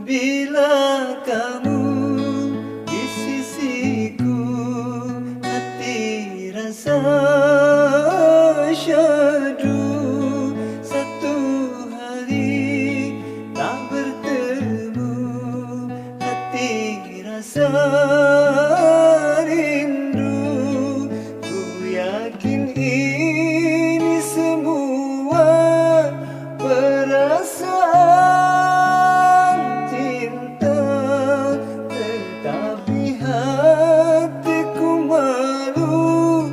Bila kamu di sisiku, hati rasa syahdu. Satu hari tak bertemu, hati rasa rindu. Ku yakin ini semua perasaan cinta, tetapi hatiku malu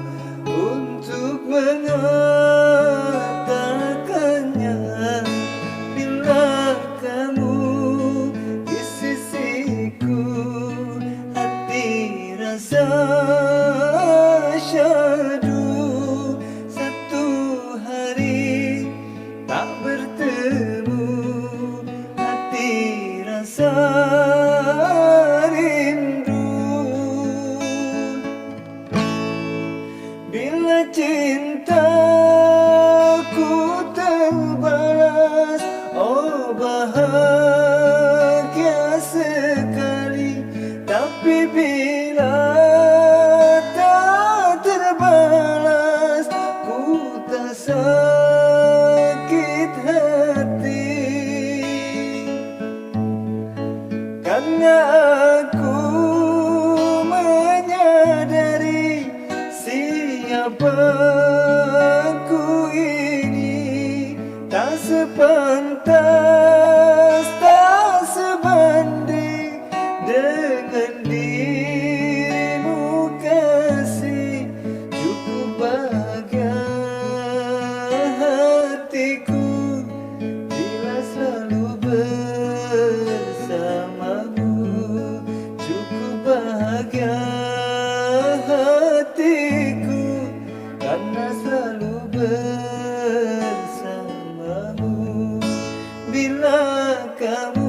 untuk mengatakannya. Bila kamu di sisiku, hati rasa syahdu. Satu hari tak bertemu, hati rasa rindu. Bila cintaku terbalas, oh bahagia sekali. Tapi bila tak terbalas, ku tak sakit hati. Karena aku menyadari siapa aku ini tak sepantas, tak sebanding dengan dirimu kasih. Cukup bahagia hatiku bila selalu bersamamu. Cukup bahagia hatiku karena selalu bersamamu. Bila kamu